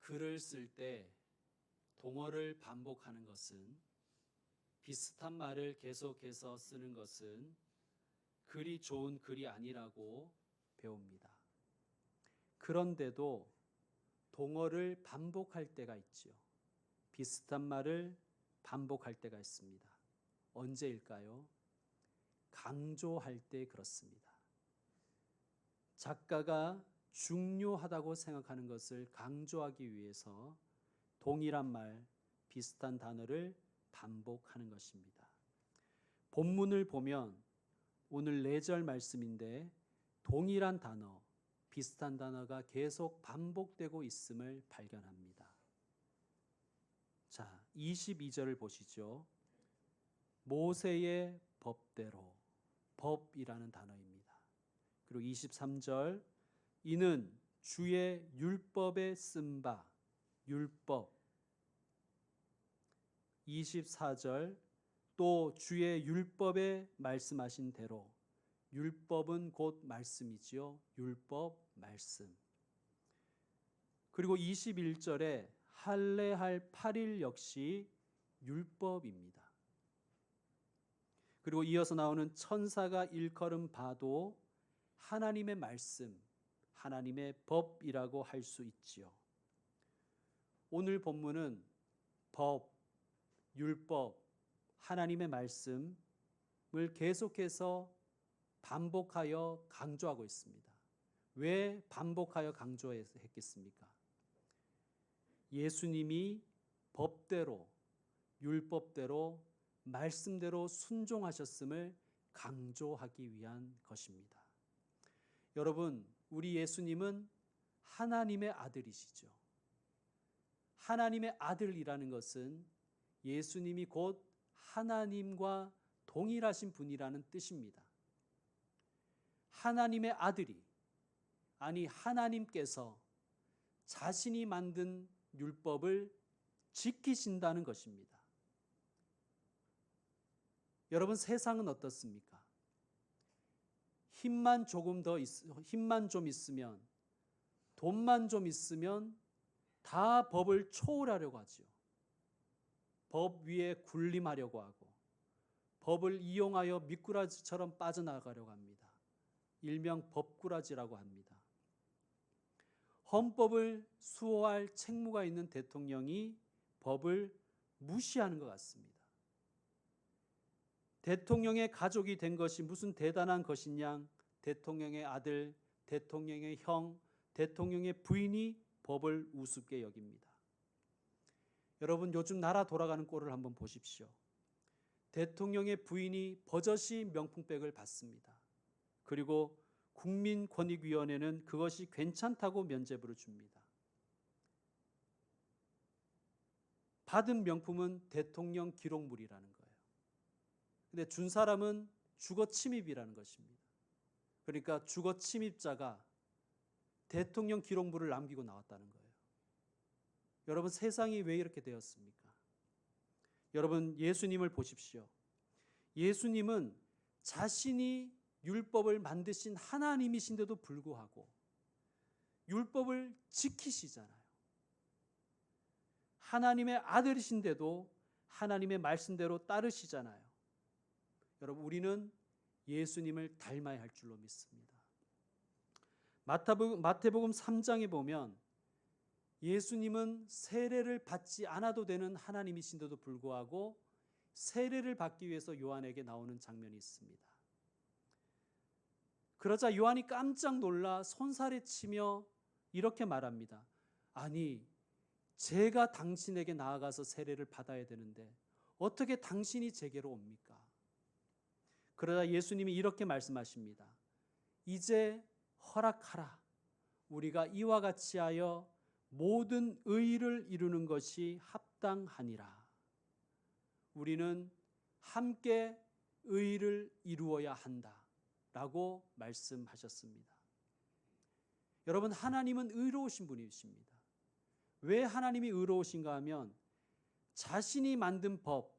글을 쓸 때 동어를 반복하는 것은, 비슷한 말을 계속해서 쓰는 것은 글이 좋은 글이 아니라고 배웁니다. 그런데도 동어를 반복할 때가 있지요. 비슷한 말을 반복할 때가 있습니다. 언제일까요? 강조할 때 그렇습니다. 작가가 중요하다고 생각하는 것을 강조하기 위해서 동일한 말, 비슷한 단어를 반복하는 것입니다. 본문을 보면 오늘 4절 말씀인데 동일한 단어, 비슷한 단어가 계속 반복되고 있음을 발견합니다. 자, 22절을 보시죠. 모세의 법대로, 법이라는 단어입니다. 그리고 23절, 이는 주의 율법에 쓴 바, 율법. 24절, 또 주의 율법에 말씀하신 대로, 율법은 곧 말씀이지요. 율법, 말씀. 그리고 21절에 할례할 8일 역시 율법입니다. 그리고 이어서 나오는 천사가 일컬음 봐도 하나님의 말씀, 하나님의 법이라고 할 수 있지요. 오늘 본문은 법, 율법, 하나님의 말씀을 계속해서 반복하여 강조하고 있습니다. 왜 반복하여 강조했겠습니까? 예수님이 법대로, 율법대로, 말씀대로 순종하셨음을 강조하기 위한 것입니다. 여러분, 우리 예수님은 하나님의 아들이시죠. 하나님의 아들이라는 것은 예수님이 곧 하나님과 동일하신 분이라는 뜻입니다. 하나님의 아들이, 아니 하나님께서 자신이 만든 율법을 지키신다는 것입니다. 여러분, 세상은 어떻습니까? 힘만 좀 있으면, 돈만 좀 있으면 다 법을 초월하려고 하죠. 법 위에 군림하려고 하고 법을 이용하여 미꾸라지처럼 빠져나가려고 합니다. 일명 법꾸라지라고 합니다. 헌법을 수호할 책무가 있는 대통령이 법을 무시하는 것 같습니다. 대통령의 가족이 된 것이 무슨 대단한 것이냐? 대통령의 아들, 대통령의 형, 대통령의 부인이 법을 우습게 여깁니다. 여러분, 요즘 나라 돌아가는 꼴을 한번 보십시오. 대통령의 부인이 버젓이 명품백을 받습니다. 그리고 국민권익위원회는 그것이 괜찮다고 면죄부를 줍니다. 받은 명품은 대통령 기록물이라는 거예요. 근데 준 사람은 주거 침입이라는 것입니다. 그러니까 주거 침입자가 대통령 기록물을 남기고 나왔다는 거예요. 여러분, 세상이 왜 이렇게 되었습니까? 여러분, 예수님을 보십시오. 예수님은 자신이 율법을 만드신 하나님이신데도 불구하고 율법을 지키시잖아요. 하나님의 아들이신데도 하나님의 말씀대로 따르시잖아요. 여러분, 우리는 예수님을 닮아야 할 줄로 믿습니다. 마태복음 3장에 보면 예수님은 세례를 받지 않아도 되는 하나님이신데도 불구하고 세례를 받기 위해서 요한에게 나오는 장면이 있습니다. 그러자 요한이 깜짝 놀라 손살에 치며 이렇게 말합니다. 아니, 제가 당신에게 나아가서 세례를 받아야 되는데 어떻게 당신이 제게로 옵니까? 그러자 예수님이 이렇게 말씀하십니다. 이제 허락하라. 우리가 이와 같이 하여 모든 의를 이루는 것이 합당하니라. 우리는 함께 의를 이루어야 한다라고 말씀하셨습니다. 여러분, 하나님은 의로우신 분이십니다. 왜 하나님이 의로우신가 하면 자신이 만든 법,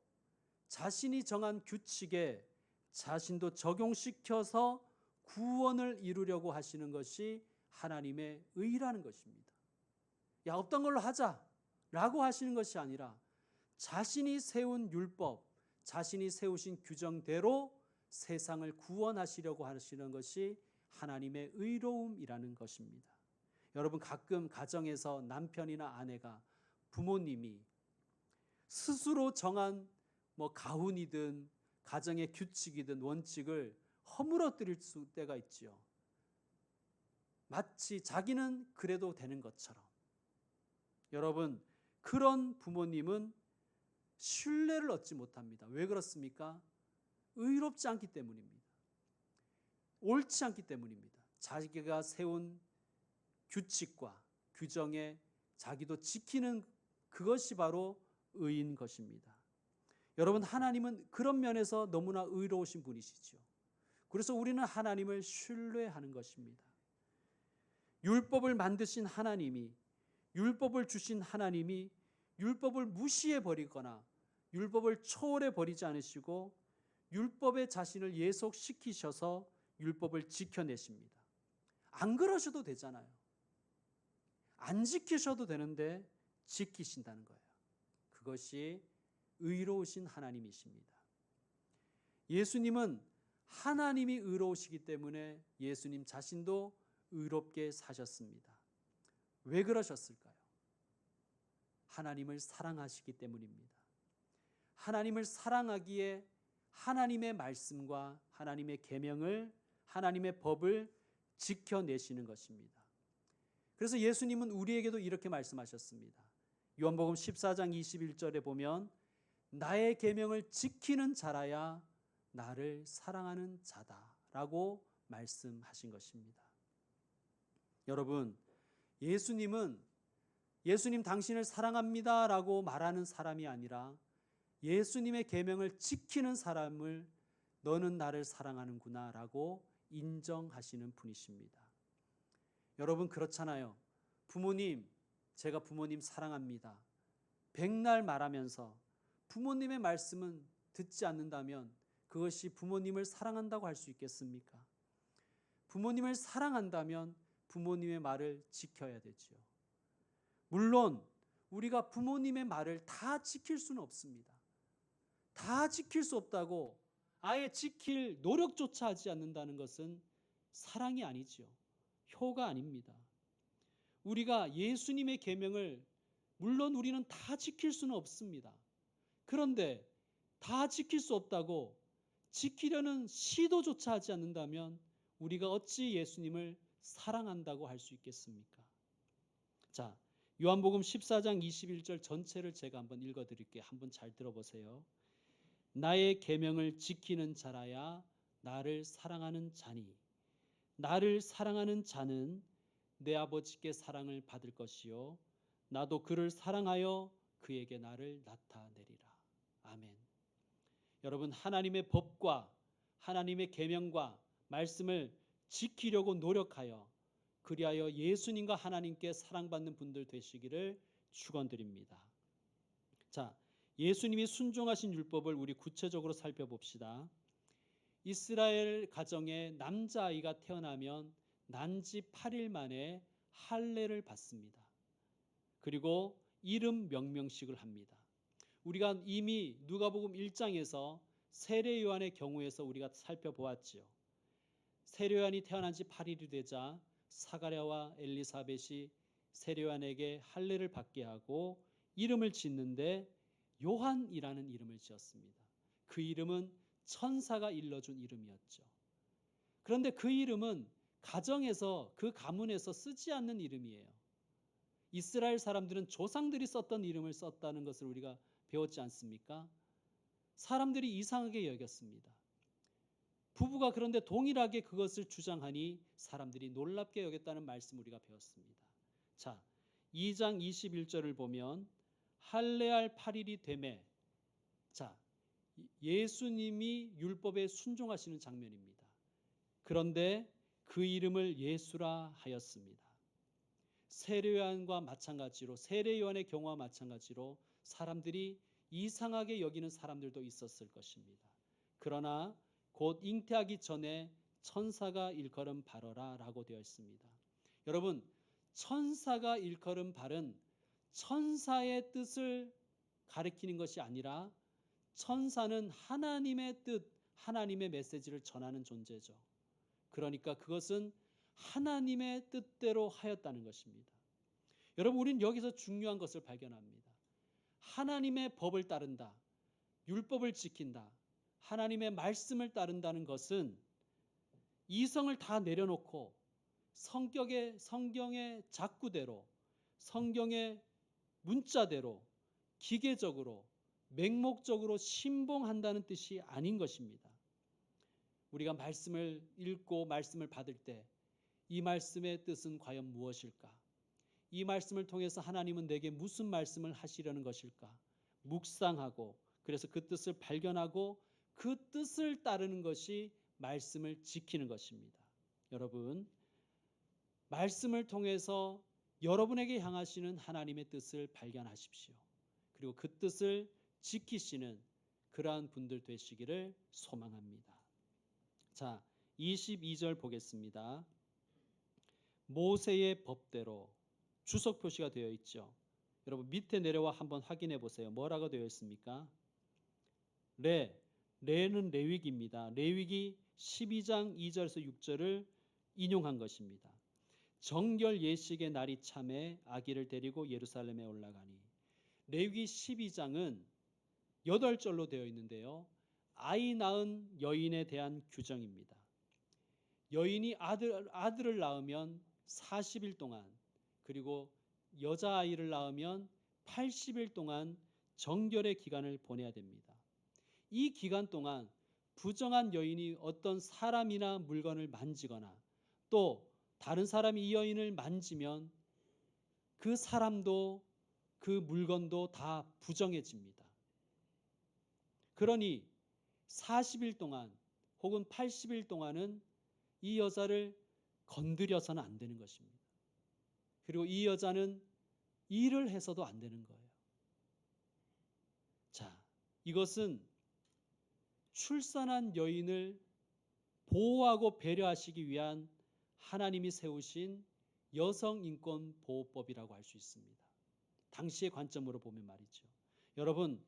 자신이 정한 규칙에 자신도 적용시켜서 구원을 이루려고 하시는 것이 하나님의 의라는 것입니다. 야, 없던 걸로 하자라고 하시는 것이 아니라 자신이 세운 율법, 자신이 세우신 규정대로 세상을 구원하시려고 하시는 것이 하나님의 의로움이라는 것입니다. 여러분, 가끔 가정에서 남편이나 아내가, 부모님이 스스로 정한 가훈이든 가정의 규칙이든 원칙을 허물어뜨릴 때가 있지요. 마치 자기는 그래도 되는 것처럼. 여러분, 그런 부모님은 신뢰를 얻지 못합니다. 왜 그렇습니까? 의롭지 않기 때문입니다. 옳지 않기 때문입니다. 자기가 세운 규칙과 규정에 자기도 지키는 그것이 바로 의인 것입니다. 여러분, 하나님은 그런 면에서 너무나 의로우신 분이시죠. 그래서 우리는 하나님을 신뢰하는 것입니다. 율법을 만드신 하나님이, 율법을 주신 하나님이 율법을 무시해 버리거나 율법을 초월해 버리지 않으시고 율법에 자신을 예속시키셔서 율법을 지켜내십니다. 안 그러셔도 되잖아요. 안 지키셔도 되는데 지키신다는 거예요. 그것이 의로우신 하나님이십니다. 예수님은 하나님이 의로우시기 때문에 예수님 자신도 의롭게 사셨습니다. 왜 그러셨을까요? 하나님을 사랑하시기 때문입니다. 하나님을 사랑하기에 하나님의 말씀과 하나님의 계명을, 하나님의 법을 지켜내시는 것입니다. 그래서 예수님은 우리에게도 이렇게 말씀하셨습니다. 요한복음 14장 21절에 보면 나의 계명을 지키는 자라야 나를 사랑하는 자다라고 말씀하신 것입니다. 여러분, 예수님 당신을 사랑합니다라고 말하는 사람이 아니라 예수님의 계명을 지키는 사람을 너는 나를 사랑하는구나라고 인정하시는 분이십니다. 여러분, 그렇잖아요. 부모님, 제가 부모님 사랑합니다. 백날 말하면서 부모님의 말씀은 듣지 않는다면 그것이 부모님을 사랑한다고 할 수 있겠습니까? 부모님을 사랑한다면 부모님의 말을 지켜야 되지요. 물론 우리가 부모님의 말을 다 지킬 수는 없습니다. 다 지킬 수 없다고 아예 지킬 노력조차 하지 않는다는 것은 사랑이 아니지요. 효가 아닙니다. 우리가 예수님의 계명을 물론 우리는 다 지킬 수는 없습니다. 그런데 다 지킬 수 없다고 지키려는 시도조차 하지 않는다면 우리가 어찌 예수님을 사랑한다고 할 수 있겠습니까? 자, 요한복음 14장 21절 전체를 제가 한번 읽어드릴게요. 한번 잘 들어보세요. 나의 계명을 지키는 자라야 나를 사랑하는 자니 나를 사랑하는 자는 내 아버지께 사랑을 받을 것이요 나도 그를 사랑하여 그에게 나를 나타내리라. 아멘. 여러분, 하나님의 법과 하나님의 계명과 말씀을 지키려고 노력하여 그리하여 예수님과 하나님께 사랑받는 분들 되시기를 축원드립니다. 자, 예수님이 순종하신 율법을 우리 구체적으로 살펴봅시다. 이스라엘 가정에 남자아이가 태어나면 난지 8일 만에 할례를 받습니다. 그리고 이름 명명식을 합니다. 우리가 이미 누가복음 1장에서 세례 요한의 경우에서 우리가 살펴보았지요. 세례 요한이 태어난 지 8일이 되자 사가랴와 엘리사벳이 세례 요한에게 할례를 받게 하고 이름을 짓는데 요한이라는 이름을 지었습니다. 그 이름은 천사가 일러준 이름이었죠. 그런데 그 이름은 가정에서 그 가문에서 쓰지 않는 이름이에요. 이스라엘 사람들은 조상들이 썼던 이름을 썼다는 것을 우리가 배웠지 않습니까? 사람들이 이상하게 여겼습니다. 부부가 그런데 동일하게 그것을 주장하니 사람들이 놀랍게 여겼다는 말씀 우리가 배웠습니다. 자, 2장 21절을 보면 할례할 8일이 되매, 자, 예수님이 율법에 순종하시는 장면입니다. 그런데 그 이름을 예수라 하였습니다. 세례요한과 마찬가지로 세례요한의 경우와 마찬가지로 사람들이 이상하게 여기는 사람들도 있었을 것입니다. 그러나 곧 잉태하기 전에 천사가 일컬음 바라라 라고 되어 있습니다. 여러분, 천사가 일컬은 발은 천사의 뜻을 가리키는 것이 아니라 천사는 하나님의 뜻, 하나님의 메시지를 전하는 존재죠. 그러니까 그것은 하나님의 뜻대로 하였다는 것입니다. 여러분, 우리는 여기서 중요한 것을 발견합니다. 하나님의 법을 따른다, 율법을 지킨다, 하나님의 말씀을 따른다는 것은 이성을 다 내려놓고 성경의 작구대로, 성경의 문자대로, 기계적으로, 맹목적으로 신봉한다는 뜻이 아닌 것입니다. 우리가 말씀을 읽고 말씀을 받을 때 이 말씀의 뜻은 과연 무엇일까? 이 말씀을 통해서 하나님은 내게 무슨 말씀을 하시려는 것일까? 묵상하고 그래서 그 뜻을 발견하고 그 뜻을 따르는 것이 말씀을 지키는 것입니다. 여러분, 말씀을 통해서 여러분에게 향하시는 하나님의 뜻을 발견하십시오. 그리고 그 뜻을 지키시는 그러한 분들 되시기를 소망합니다. 자, 22절 보겠습니다. 모세의 법대로 주석 표시가 되어 있죠. 여러분 밑에 내려와 한번 확인해 보세요. 뭐라고 되어 있습니까? 레는 레위기입니다. 레위기 12장 2절에서 6절을 인용한 것입니다. 정결 예식의 날이 참에 아기를 데리고 예루살렘에 올라가니. 레위기 12장은 8절로 되어 있는데요. 아이 낳은 여인에 대한 규정입니다. 여인이 아들을 낳으면 40일 동안, 그리고 여자아이를 낳으면 80일 동안 정결의 기간을 보내야 됩니다. 이 기간 동안 부정한 여인이 어떤 사람이나 물건을 만지거나 또 다른 사람이 이 여인을 만지면 그 사람도 그 물건도 다 부정해집니다. 그러니 40일 동안 혹은 80일 동안은 이 여자를 건드려서는 안 되는 것입니다. 그리고 이 여자는 일을 해서도 안 되는 거예요. 자, 이것은 출산한 여인을 보호하고 배려하시기 위한 하나님이 세우신 여성인권보호법이라고 할 수 있습니다. 당시의 관점으로 보면 말이죠. 여러분,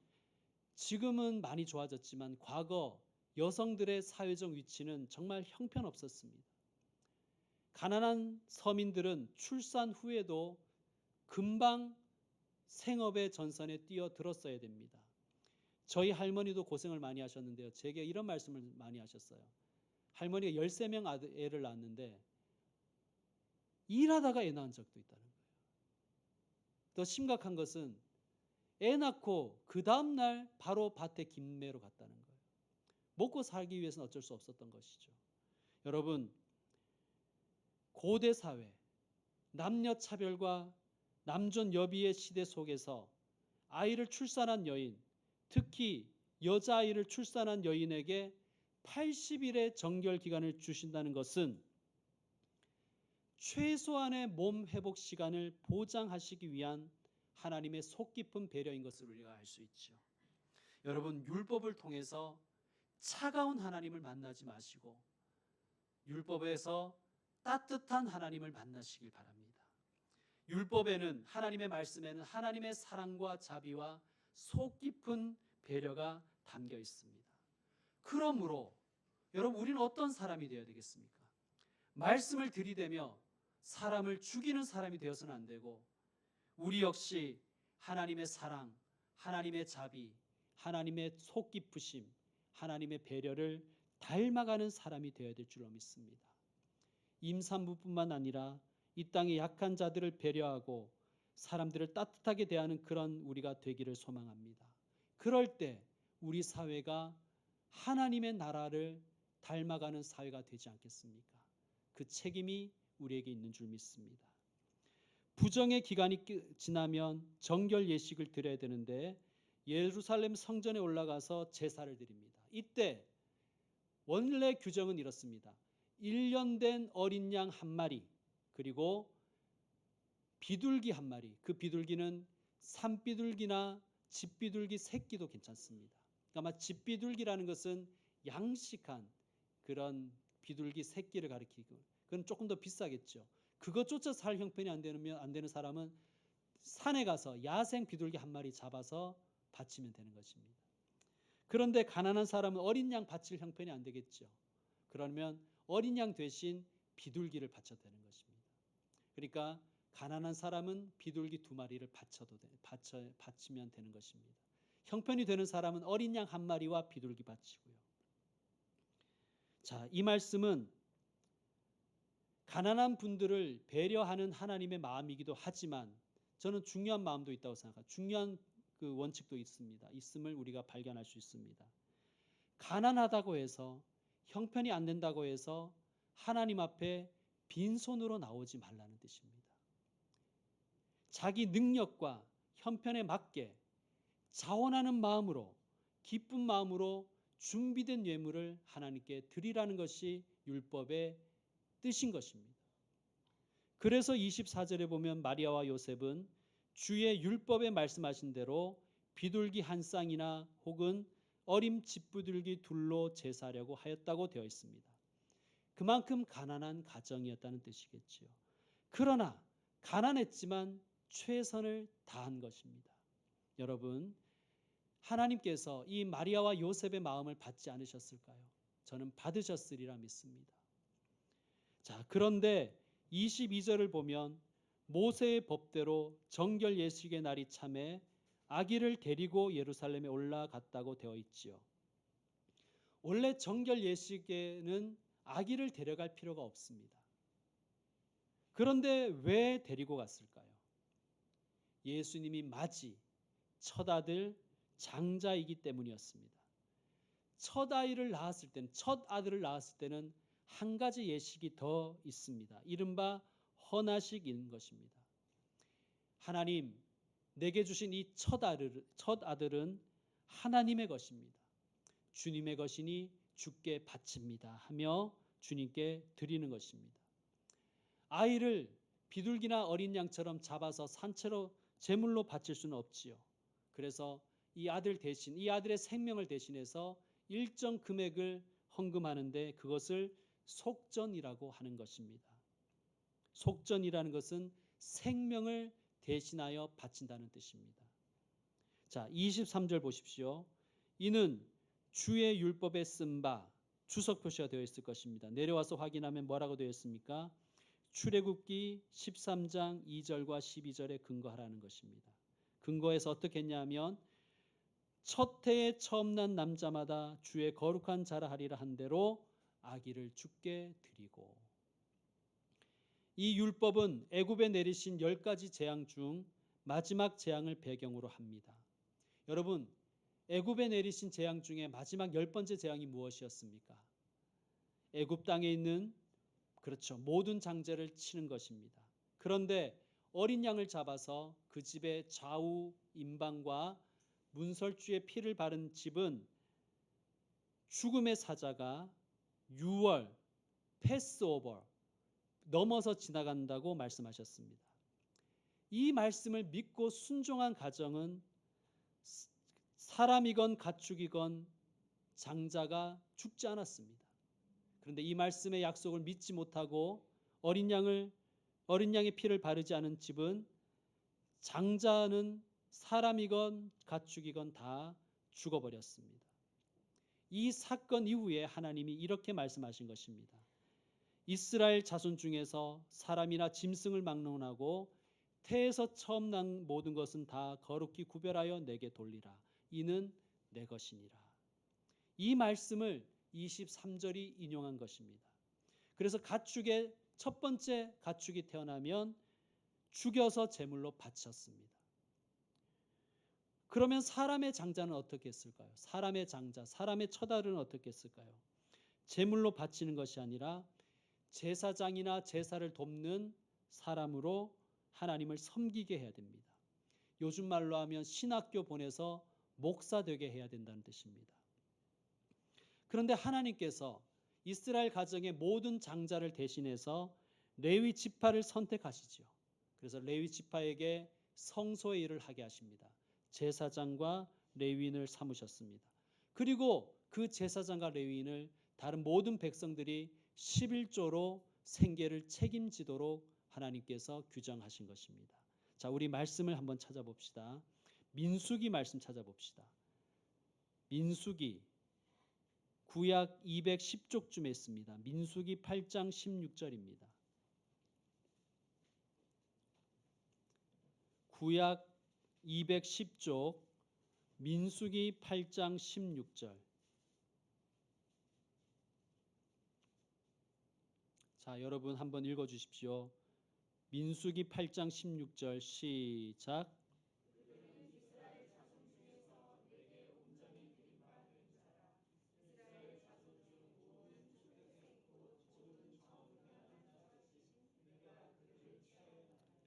지금은 많이 좋아졌지만 과거 여성들의 사회적 위치는 정말 형편없었습니다. 가난한 서민들은 출산 후에도 금방 생업의 전선에 뛰어들었어야 됩니다. 저희 할머니도 고생을 많이 하셨는데요. 제게 이런 말씀을 많이 하셨어요. 할머니가 13명 애를 낳았는데 일하다가 애 낳은 적도 있다는 거예요. 더 심각한 것은 애 낳고 그 다음날 바로 밭에 김매로 갔다는 거예요. 먹고 살기 위해서는 어쩔 수 없었던 것이죠. 여러분, 고대 사회, 남녀 차별과 남존 여비의 시대 속에서 아이를 출산한 여인, 특히 여자아이를 출산한 여인에게 80일의 정결 기간을 주신다는 것은 최소한의 몸 회복 시간을 보장하시기 위한 하나님의 속 깊은 배려인 것을 우리가 알 수 있죠. 여러분, 율법을 통해서 차가운 하나님을 만나지 마시고 율법에서 따뜻한 하나님을 만나시길 바랍니다. 율법에는, 하나님의 말씀에는 하나님의 사랑과 자비와 속 깊은 배려가 담겨 있습니다. 그러므로 여러분, 우리는 어떤 사람이 되어야 되겠습니까? 말씀을 들이대며 사람을 죽이는 사람이 되어서는 안 되고, 우리 역시 하나님의 사랑, 하나님의 자비, 하나님의 속 깊으심, 하나님의 배려를 닮아가는 사람이 되어야 될 줄로 믿습니다. 임산부뿐만 아니라 이 땅의 약한 자들을 배려하고 사람들을 따뜻하게 대하는 그런 우리가 되기를 소망합니다. 그럴 때 우리 사회가 하나님의 나라를 닮아가는 사회가 되지 않겠습니까? 그 책임이 우리에게 있는 줄 믿습니다. 부정의 기간이 지나면 정결 예식을 드려야 되는데 예루살렘 성전에 올라가서 제사를 드립니다. 이때 원래 규정은 이렇습니다. 1년 된 어린 양 한 마리, 그리고 비둘기 한 마리. 그 비둘기는 산비둘기나 집비둘기 새끼도 괜찮습니다. 아마 집비둘기라는 것은 양식한 그런 비둘기 새끼를 가리키고, 그건 조금 더 비싸겠죠. 그것조차 살 형편이 안 되는 사람은 산에 가서 야생 비둘기 한 마리 잡아서 바치면 되는 것입니다. 그런데 가난한 사람은 어린 양 바칠 형편이 안 되겠죠. 그러면 어린 양 대신 비둘기를 바쳐도 되는 것입니다. 그러니까 가난한 사람은 비둘기 2마리를 바치면 되는 것입니다. 형편이 되는 사람은 어린 양 1마리와 비둘기 바치고요. 자, 이 말씀은 가난한 분들을 배려하는 하나님의 마음이기도 하지만 저는 중요한 마음도 있다고 생각합니다. 중요한 그 원칙도 있음을 우리가 발견할 수 있습니다. 가난하다고 해서 형편이 안 된다고 해서 하나님 앞에 빈손으로 나오지 말라는 뜻입니다. 자기 능력과 형편에 맞게 자원하는 마음으로 기쁜 마음으로 준비된 예물을 하나님께 드리라는 것이 율법의 뜻인 것입니다. 그래서 24절에 보면 마리아와 요셉은 주의 율법에 말씀하신 대로 비둘기 한 쌍이나 혹은 어림 집부들기 둘로 제사하려고 하였다고 되어 있습니다. 그만큼 가난한 가정이었다는 뜻이겠지요. 그러나 가난했지만 최선을 다한 것입니다. 여러분, 하나님께서 이 마리아와 요셉의 마음을 받지 않으셨을까요? 저는 받으셨으리라 믿습니다. 자, 그런데 22절을 보면 모세의 법대로 정결 예식의 날이 참에 아기를 데리고 예루살렘에 올라갔다고 되어 있지요. 원래 정결 예식에는 아기를 데려갈 필요가 없습니다. 그런데 왜 데리고 갔을까요? 예수님이 맞이, 첫 아들, 장자이기 때문이었습니다. 첫 아들을 낳았을 때는 한 가지 예식이 더 있습니다. 이른바 헌화식인 것입니다. 하나님, 내게 주신 이 첫 아들은 하나님의 것입니다. 주님의 것이니 주께 바칩니다 하며 주님께 드리는 것입니다. 아이를 비둘기나 어린 양처럼 잡아서 산채로 제물로 바칠 수는 없지요. 그래서 이 아들의 생명을 대신해서 일정 금액을 헌금하는데 그것을 속전이라고 하는 것입니다. 속전이라는 것은 생명을 대신하여 바친다는 뜻입니다. 자, 23절 보십시오. 이는 주의 율법에 쓴 바 주석 표시가 되어 있을 것입니다. 내려와서 확인하면 뭐라고 되어 있습니까? 출애굽기 13장 2절과 12절에 근거하라는 것입니다. 근거해서 어떻게 했냐면 첫 해에 처음 난 남자마다 주의 거룩한 자라 하리라 한 대로 아기를 주께 드리고, 이 율법은 애굽에 내리신 10가지 재앙 중 마지막 재앙을 배경으로 합니다. 여러분, 애굽에 내리신 재앙 중에 마지막 10번째 재앙이 무엇이었습니까? 애굽 땅에 있는 모든 장제를 치는 것입니다. 그런데 어린 양을 잡아서 그 집의 좌우 임방과 문설주의 피를 바른 집은 죽음의 사자가 6월 패스오버 넘어서 지나간다고 말씀하셨습니다. 이 말씀을 믿고 순종한 가정은 사람이건 가축이건 장자가 죽지 않았습니다. 그런데 이 말씀의 약속을 믿지 못하고 어린 양의 피를 바르지 않은 집은 장자는 사람이건 가축이건 다 죽어버렸습니다. 이 사건 이후에 하나님이 이렇게 말씀하신 것입니다. 이스라엘 자손 중에서 사람이나 짐승을 막론하고 태에서 처음 난 모든 것은 다 거룩히 구별하여 내게 돌리라. 이는 내 것이니라. 이 말씀을 23절이 인용한 것입니다. 그래서 첫 번째 가축이 태어나면 죽여서 제물로 바쳤습니다. 그러면 사람의 장자는 어떻게 했을까요? 사람의 첫 아들은 어떻게 했을까요? 제물로 바치는 것이 아니라 제사장이나 제사를 돕는 사람으로 하나님을 섬기게 해야 됩니다. 요즘 말로 하면 신학교 보내서 목사 되게 해야 된다는 뜻입니다. 그런데 하나님께서 이스라엘 가정의 모든 장자를 대신해서 레위 지파를 선택하시죠. 그래서 레위 지파에게 성소의 일을 하게 하십니다. 제사장과 레위인을 삼으셨습니다. 그리고 그 제사장과 레위인을 다른 모든 백성들이 11조로 생계를 책임지도록 하나님께서 규정하신 것입니다. 자, 우리 말씀을 한번 찾아봅시다. 민수기 말씀 찾아봅시다. 민수기 구약 210쪽쯤에 있습니다. 민수기 8장 16절입니다. 구약 210쪽 민수기 8장 16절. 자, 여러분 한번 읽어 주십시오. 민수기 8장 16절 시작.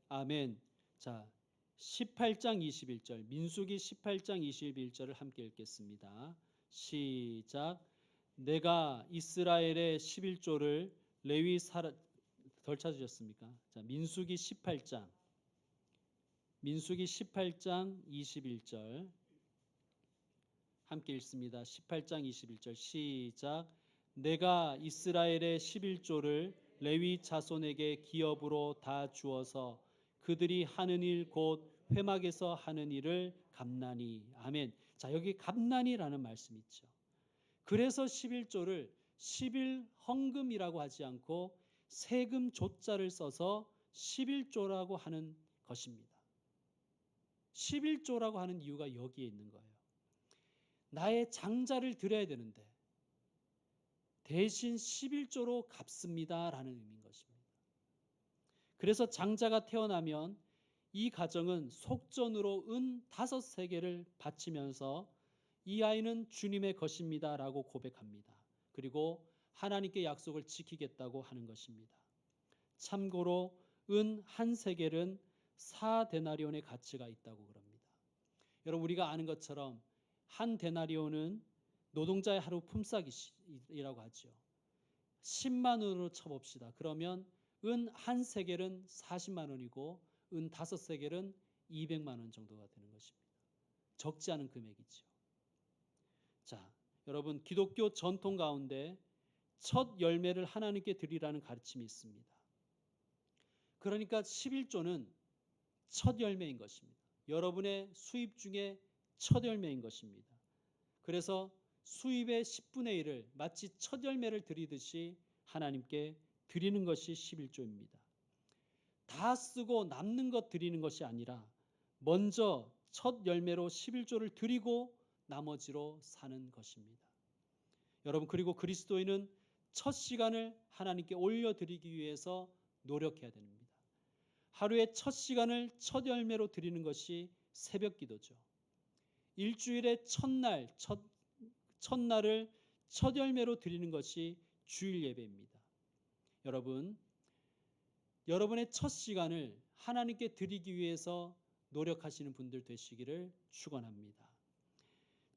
아멘. 자, 18장 21절 민수기 18장 21절을 함께 읽겠습니다. 시작. 내가 이스라엘의 11조를 레위 덜 찾으셨습니까? 자, 민수기 18장 21절 함께 읽습니다. 18장 21절 시작. 내가 이스라엘의 11조를 레위 자손에게 기업으로 다 주어서 그들이 하는 일 곧 회막에서 하는 일을 갚나니. 아멘. 자, 여기 갚나니라는 말씀이 있죠. 그래서 11조를 11헌금이라고 하지 않고 세금 조자를 써서 11조라고 하는 것입니다. 11조라고 하는 이유가 여기에 있는 거예요. 나의 장자를 드려야 되는데 대신 11조로 갚습니다라는 의미인 것입니다. 그래서 장자가 태어나면 이 가정은 속전으로 은 5세겔을 바치면서 이 아이는 주님의 것입니다라고 고백합니다. 그리고 하나님께 약속을 지키겠다고 하는 것입니다. 참고로 은 1세겔은 4데나리온의 가치가 있다고 그럽니다. 여러분, 우리가 아는 것처럼 한 데나리온은 노동자의 하루 품삯이라고 하죠. 10만 원으로 쳐봅시다. 그러면 은 1세겔은 40만 원이고 은 5세겔은 200만 원 정도가 되는 것입니다. 적지 않은 금액이죠. 자, 여러분, 기독교 전통 가운데 첫 열매를 하나님께 드리라는 가르침이 있습니다. 그러니까 11조는 첫 열매인 것입니다. 여러분의 수입 중에 첫 열매인 것입니다. 그래서 수입의 10분의 1을 마치 첫 열매를 드리듯이 하나님께 드리는 것이 11조입니다. 다 쓰고 남는 것 드리는 것이 아니라 먼저 첫 열매로 11조를 드리고 나머지로 사는 것입니다. 여러분, 그리고 그리스도인은 첫 시간을 하나님께 올려드리기 위해서 노력해야 됩니다. 하루의 첫 시간을 첫 열매로 드리는 것이 새벽 기도죠. 일주일의 첫날을 첫 열매로 드리는 것이 주일 예배입니다. 여러분, 여러분의 첫 시간을 하나님께 드리기 위해서 노력하시는 분들 되시기를 축원합니다.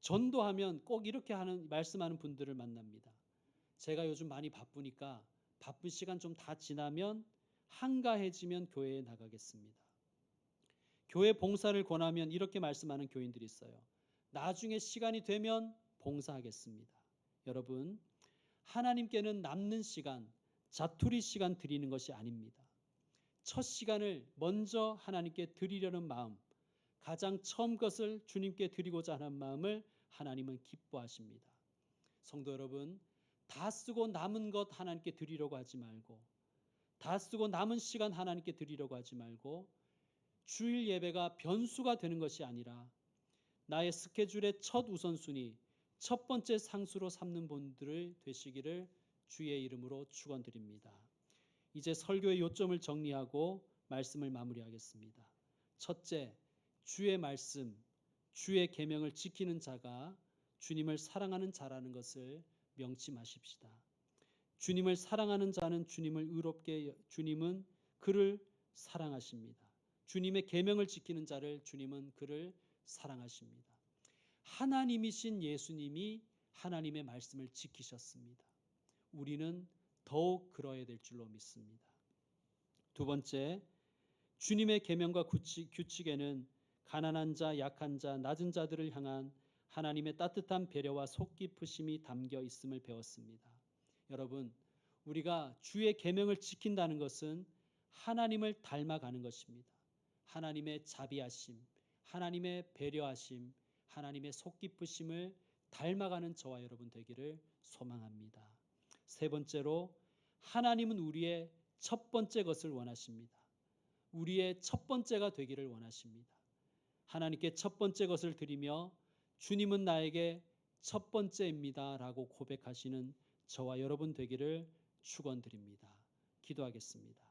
전도하면 꼭 이렇게 말씀하는 분들을 만납니다. 제가 요즘 많이 바쁘니까 바쁜 시간 좀 다 지나면 한가해지면 교회에 나가겠습니다. 교회 봉사를 권하면 이렇게 말씀하는 교인들이 있어요. 나중에 시간이 되면 봉사하겠습니다. 여러분, 하나님께는 남는 시간, 자투리 시간 드리는 것이 아닙니다. 첫 시간을 먼저 하나님께 드리려는 마음, 가장 처음 것을 주님께 드리고자 하는 마음을 하나님은 기뻐하십니다. 성도 여러분, 다 쓰고 남은 것 하나님께 드리려고 하지 말고, 다 쓰고 남은 시간 하나님께 드리려고 하지 말고, 주일 예배가 변수가 되는 것이 아니라 나의 스케줄의 첫 우선순위, 첫 번째 상수로 삼는 분들을 되시기를 주의 이름으로 축원드립니다. 이제 설교의 요점을 정리하고 말씀을 마무리하겠습니다. 첫째, 주의 말씀, 주의 계명을 지키는 자가 주님을 사랑하는 자라는 것을 명심하십시다. 주님을 사랑하는 자는 주님은 그를 사랑하십니다. 주님의 계명을 지키는 자를 주님은 그를 사랑하십니다. 하나님이신 예수님이 하나님의 말씀을 지키셨습니다. 우리는 더욱 그러해야 될 줄로 믿습니다. 두 번째, 주님의 계명과 규칙에는 가난한 자, 약한 자, 낮은 자들을 향한 하나님의 따뜻한 배려와 속 깊으심이 담겨 있음을 배웠습니다. 여러분, 우리가 주의 계명을 지킨다는 것은 하나님을 닮아가는 것입니다. 하나님의 자비하심, 하나님의 배려하심, 하나님의 속 깊으심을 닮아가는 저와 여러분 되기를 소망합니다. 세 번째로 하나님은 우리의 첫 번째 것을 원하십니다. 우리의 첫 번째가 되기를 원하십니다. 하나님께 첫 번째 것을 드리며 주님은 나에게 첫 번째입니다 라고 고백하시는 저와 여러분 되기를 축원드립니다. 기도하겠습니다.